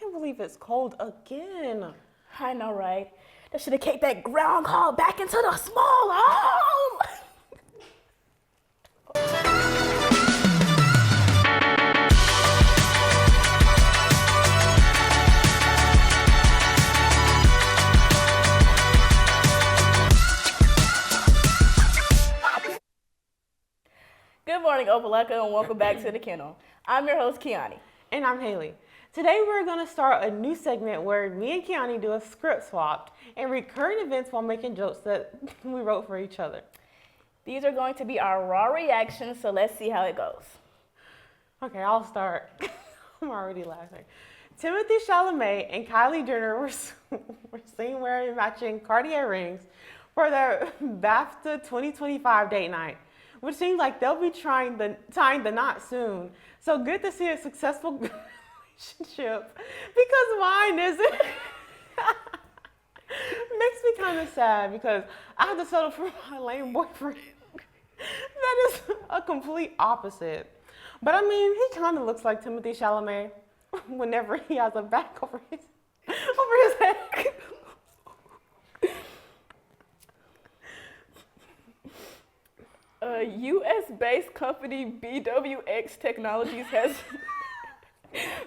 can't believe it's cold again. I know, right? They should have kicked that groundhog back into the small hole. Good morning, Opelika, and welcome back to the Kennel. I'm your host, Kiani. And I'm Haley. Today we're going to start a new segment where me and Kiani do a script swap and read current events while making jokes that we wrote for each other. These are going to be our raw reactions, so let's see how it goes. Okay, I'll start. I'm already laughing. Timothy Chalamet and Kylie Jenner were seen wearing matching Cartier rings for their BAFTA 2025 date night, which seems like they'll be tying the knot soon. So good to see a successful relationship, because mine isn't. Makes me kind of sad because I had to settle for my lame boyfriend. That is a complete opposite. But I mean, he kind of looks like Timothy Chalamet whenever he has a back over his head. U.S.-based company BWX Technologies has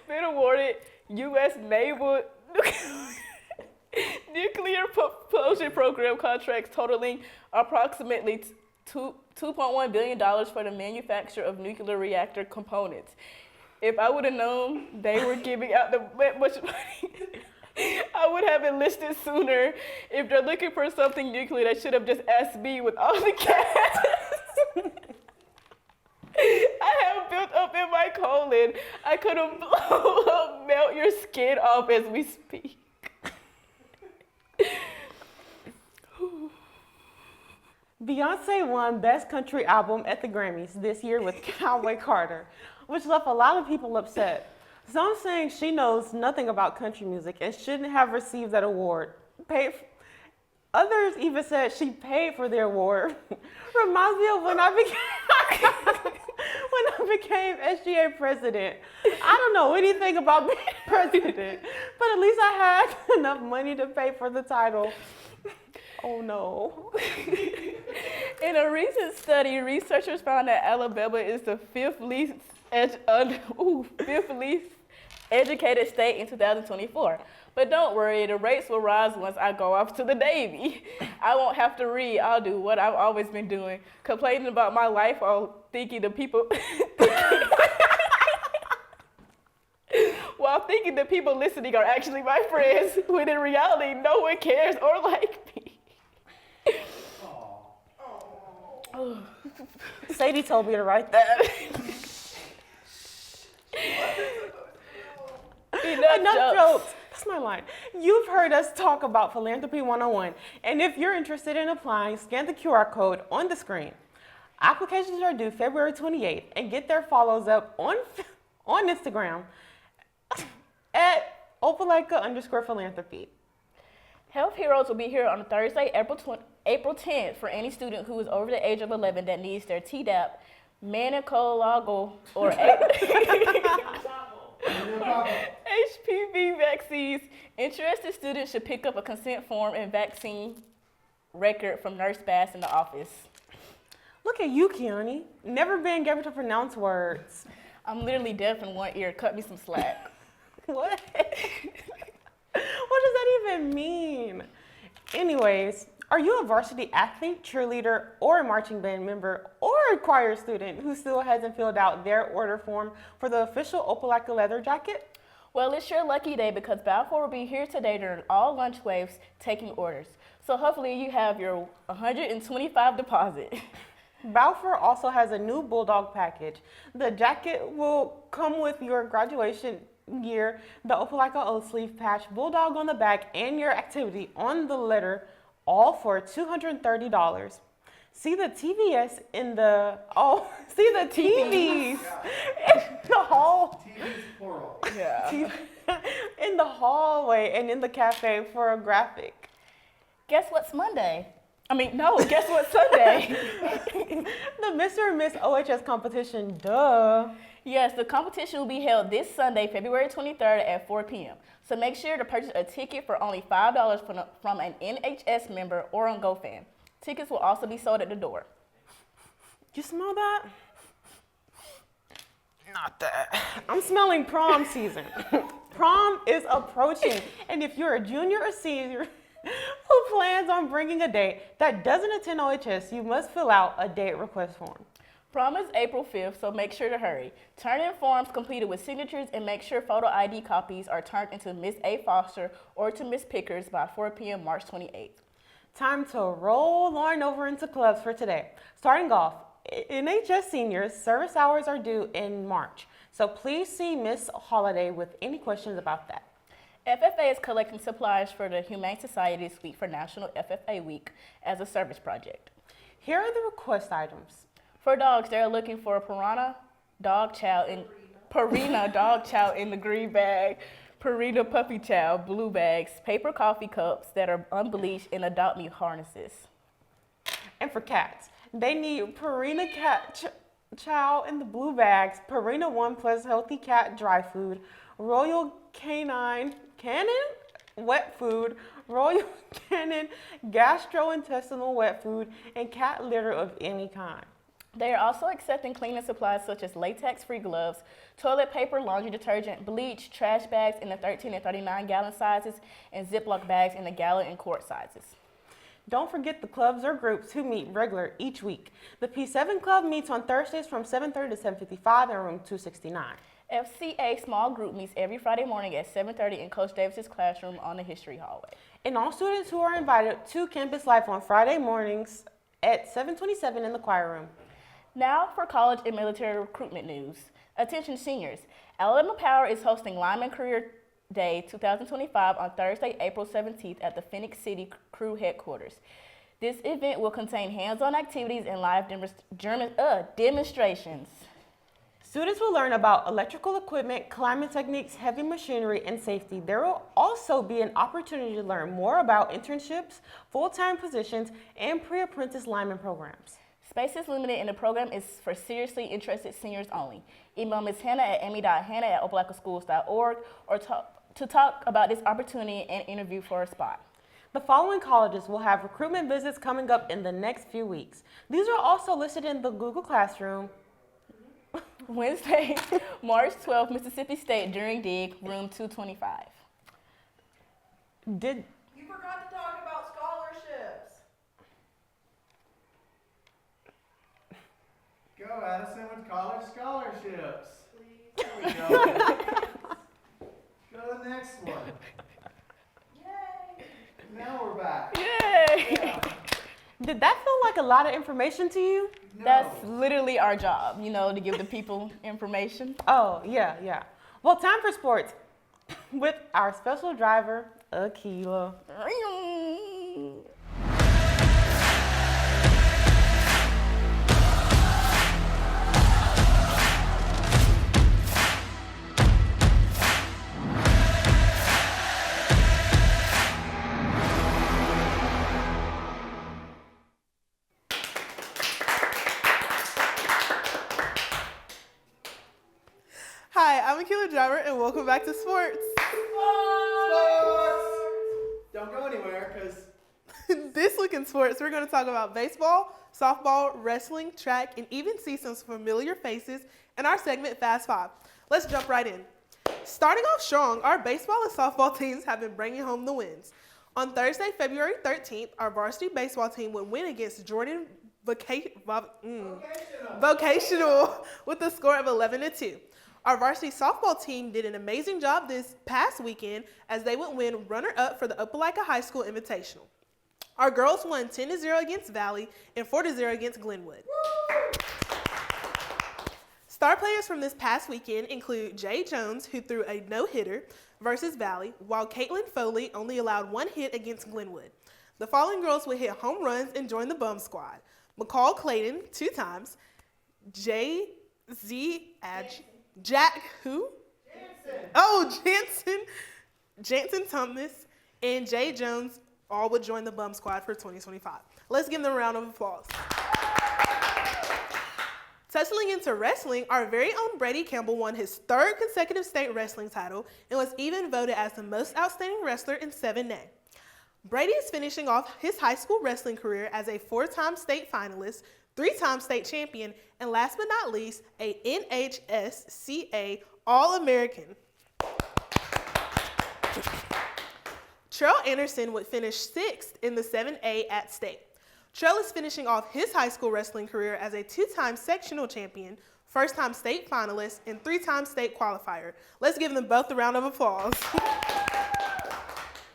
been awarded U.S. Naval Nuclear Propulsion Program contracts totaling approximately $2.1 billion for the manufacture of nuclear reactor components. If I would have known they were giving out that much money, I would have enlisted sooner. If they're looking for something nuclear, they should have just asked me with all the cash I have built up in my colon. I could have blown up, melt your skin off as we speak. Beyonce won Best Country Album at the Grammys this year with Cowboy Carter, which left a lot of people upset. Some saying she knows nothing about country music and shouldn't have received that award. Others even said she paid for the award. Reminds me of when I became SGA president. I don't know anything about being president, but at least I had enough money to pay for the title. Oh no. In a recent study, researchers found that Alabama is the fifth least educated state in 2024. But don't worry, the rates will rise once I go off to the Navy. I won't have to read. I'll do what I've always been doing, complaining about my life while thinking the people listening are actually my friends, when in reality, no one cares or like me. Sadie told me to write that. Enough jokes. That's my line. You've heard us talk about Philanthropy 101, and if you're interested in applying, scan the QR code on the screen. Applications are due February 28th, and get their follows up on Instagram at Opelika_philanthropy. Health Heroes will be here on Thursday, April 10th for any student who is over the age of 11 that needs their Tdap, meningococcal, or HPV vaccines. Interested students should pick up a consent form and vaccine record from Nurse Bass in the office. Look at you, Kiani. Never been able to pronounce words. I'm literally deaf in one ear. Cut me some slack. What? What does that even mean? Anyways, are you a varsity athlete, cheerleader, or a marching band member, or a choir student who still hasn't filled out their order form for the official Opelika leather jacket? Well, it's your lucky day because Balfour will be here today during all lunch waves taking orders. So hopefully you have your $125 deposit. Balfour also has a new Bulldog package. The jacket will come with your graduation gear, the Opelika O-sleeve patch, Bulldog on the back, and your activity on the letter, all for $230. See the TVs in the hall. TVs plural. Yeah. In the hallway and in the cafe for a graphic. Guess what's Monday? Guess what's Sunday? The Mr. and Miss OHS competition, duh. Yes, the competition will be held this Sunday, February 23rd at 4 p.m. So make sure to purchase a ticket for only $5 from an NHS member or on GoFan. Tickets will also be sold at the door. You smell that? Not that. I'm smelling prom season. Prom is approaching, and if you're a junior or senior who plans on bringing a date that doesn't attend OHS, you must fill out a date request form. Prom is April 5th, so make sure to hurry. Turn in forms completed with signatures and make sure photo ID copies are turned into Miss A. Foster or to Miss Pickers by 4 p.m. March 28th. Time to roll on over into clubs for today. Starting off, NHS seniors service hours are due in March, so please see Miss Holiday with any questions about that. FFA is collecting supplies for the Humane Society's Week for National FFA Week as a service project. Here are the request items. For dogs, they're looking for a Purina dog chow in the green bag, Purina puppy chow, blue bags, paper coffee cups that are unbleached, and adopt me harnesses. And for cats, they need Purina cat chow in the blue bags, Purina One Plus healthy cat dry food, Royal Canin wet food, Royal Canin gastrointestinal wet food, and cat litter of any kind. They are also accepting cleaning supplies such as latex-free gloves, toilet paper, laundry detergent, bleach, trash bags in the 13 and 39 gallon sizes, and Ziploc bags in the gallon and quart sizes. Don't forget the clubs or groups who meet regular each week. The P7 Club meets on Thursdays from 7:30 to 7:55 in room 269. FCA small group meets every Friday morning at 7:30 in Coach Davis's classroom on the history hallway. And all students who are invited to Campus Life on Friday mornings at 7:27 in the choir room. Now for college and military recruitment news. Attention seniors, Alabama Power is hosting Lineman Career Day 2025 on Thursday, April 17th at the Phoenix City Crew Headquarters. This event will contain hands-on activities and live demonstrations. Students will learn about electrical equipment, climbing techniques, heavy machinery, and safety. There will also be an opportunity to learn more about internships, full-time positions, and pre-apprentice lineman programs. Space is limited and the program is for seriously interested seniors only. Email Ms. Hannah at amy.hannah@opelikaschools.org or to talk about this opportunity and interview for a spot. The following colleges will have recruitment visits coming up in the next few weeks. These are also listed in the Google Classroom. Wednesday, March 12th, Mississippi State during dig, room 225. Did You forgot to talk about scholarships. Go, Addison, with college scholarships. Please. There we go. Go to the next one. Yay. Now we're back. Yay! Yeah. Did that feel like a lot of information to you? No. That's literally our job, to give the people information. Oh, yeah. Well, time for sports with our special driver, Akila. Hi, I'm Akila Driver, and welcome back to Sports. Sports! Don't go anywhere, because This week in sports, we're going to talk about baseball, softball, wrestling, track, and even see some familiar faces in our segment Fast Five. Let's jump right in. Starting off strong, our baseball and softball teams have been bringing home the wins. On Thursday, February 13th, our varsity baseball team would win against Jordan Vocational with a score of 11-2. Our varsity softball team did an amazing job this past weekend as they would win runner-up for the Opelika High School Invitational. Our girls won 10-0 against Valley and 4-0 against Glenwood. Star players from this past weekend include Jay Jones, who threw a no-hitter versus Valley, while Caitlin Foley only allowed one hit against Glenwood. The following girls would hit home runs and join the bum squad. McCall Clayton 2 times, Jansen Thomas, and Jay Jones all would join the bum squad for 2025. Let's give them a round of applause. Tussling into wrestling, our very own Brady Campbell won his third consecutive state wrestling title and was even voted as the most outstanding wrestler in 7A. Brady is finishing off his high school wrestling career as a 4-time state finalist, 3-time state champion, and last but not least, a NHSCA All-American. Trell Anderson would finish 6th in the 7A at state. Trell is finishing off his high school wrestling career as a 2-time sectional champion, 1st-time state finalist, and 3-time state qualifier. Let's give them both a round of applause.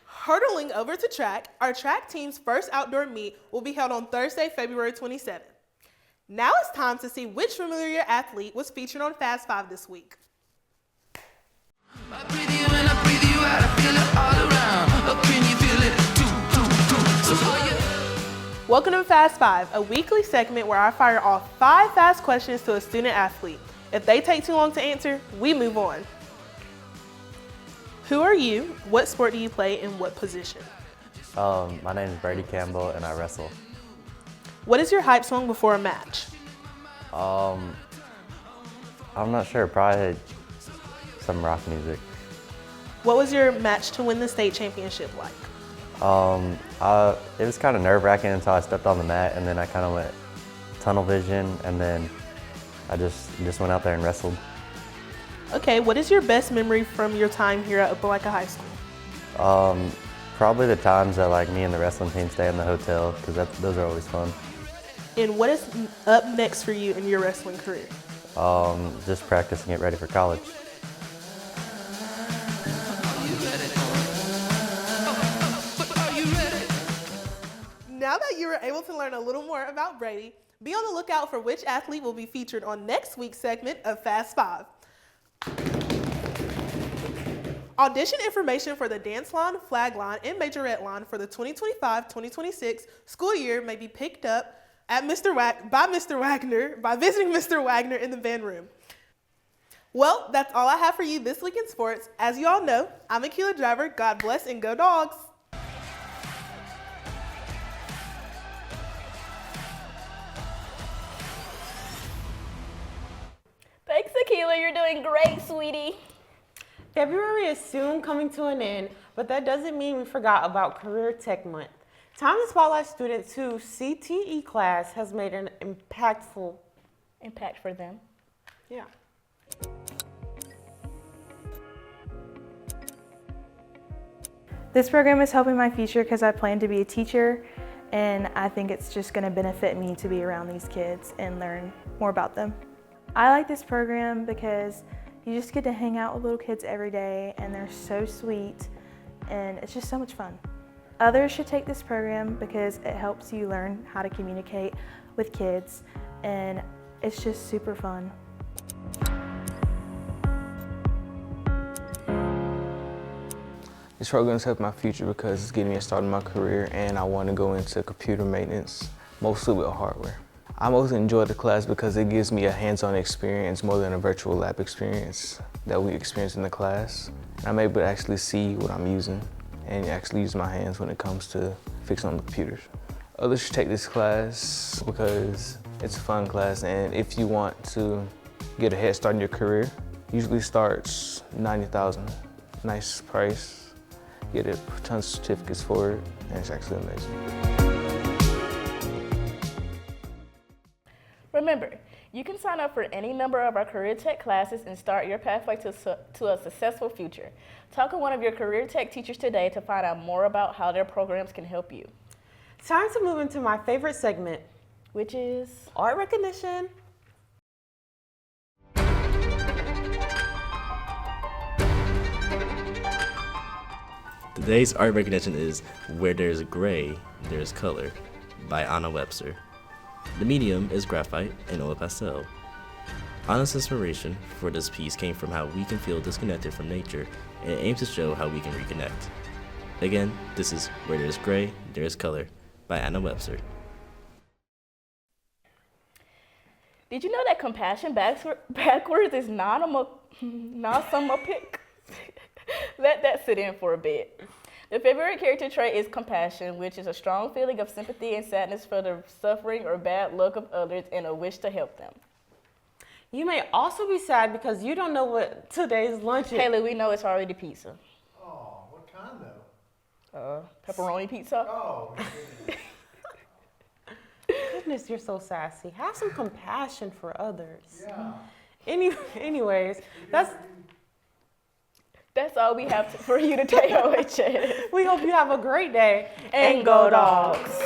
Hurdling over to track, our track team's first outdoor meet will be held on Thursday, February 27th. Now it's time to see which familiar athlete was featured on Fast 5 this week. I breathe you in, I breathe you out, I feel it all around. Can you feel it? So are you? Welcome to Fast 5, a weekly segment where I fire off 5 fast questions to a student athlete. If they take too long to answer, we move on. Who are you? What sport do you play and what position? My name is Brady Campbell and I wrestle. What is your hype song before a match? I'm not sure, probably some rock music. What was your match to win the state championship like? It was kind of nerve-wracking until I stepped on the mat, and then I kind of went tunnel vision, and then I just went out there and wrestled. Okay, what is your best memory from your time here at Opelika High School? Probably the times that like me and the wrestling team stay in the hotel, because those are always fun. And what is up next for you in your wrestling career? Just practicing it ready for college. Now that you were able to learn a little more about Brady, be on the lookout for which athlete will be featured on next week's segment of Fast 5. Audition information for the dance line, flag line, and majorette line for the 2025-2026 school year may be picked up at by visiting Mr. Wagner in the band room. Well, that's all I have for you this week in sports. As you all know, I'm Akila Driver. God bless and go Dogs! Thanks, Akila. You're doing great, sweetie. February is soon coming to an end, but that doesn't mean we forgot about Career Tech Month. Time to spotlight students whose CTE class has made an impactful Impact for them. Yeah. This program is helping my future because I plan to be a teacher, and I think it's just going to benefit me to be around these kids and learn more about them. I like this program because you just get to hang out with little kids every day, and they're so sweet, and it's just so much fun. Others should take this program because it helps you learn how to communicate with kids, and it's just super fun. This program has helped my future because it's getting me a start in my career, and I want to go into computer maintenance, mostly with hardware. I mostly enjoy the class because it gives me a hands-on experience more than a virtual lab experience that we experience in the class. I'm able to actually see what I'm using and actually use my hands when it comes to fixing on the computers. Others should take this class because it's a fun class, and if you want to get a head start in your career, usually starts $90,000. Nice price, get a ton of certificates for it, and it's actually amazing. Remember, you can sign up for any number of our Career Tech classes and start your pathway to a successful future. Talk to one of your Career Tech teachers today to find out more about how their programs can help you. Time to move into my favorite segment, Which is? art recognition. Today's art recognition is Where There's Gray, There's Color by Anna Webster. The medium is graphite and oil pastel. Anna's inspiration for this piece came from how we can feel disconnected from nature, and it aims to show how we can reconnect. Again, this is Where There's Gray, There's Color by Anna Webster. Did you know that compassion backwards is non-somapic? Let that sit in for a bit. The February character trait is compassion, which is a strong feeling of sympathy and sadness for the suffering or bad luck of others and a wish to help them. You may also be sad because you don't know what today's lunch is. Haley, we know it's already pizza. Oh, what kind though? Pepperoni pizza. Oh, Goodness, you're so sassy. Have some compassion for others. yeah. Anyways, that's. That's all we have for you today, OHS. We hope you have a great day. And go dogs.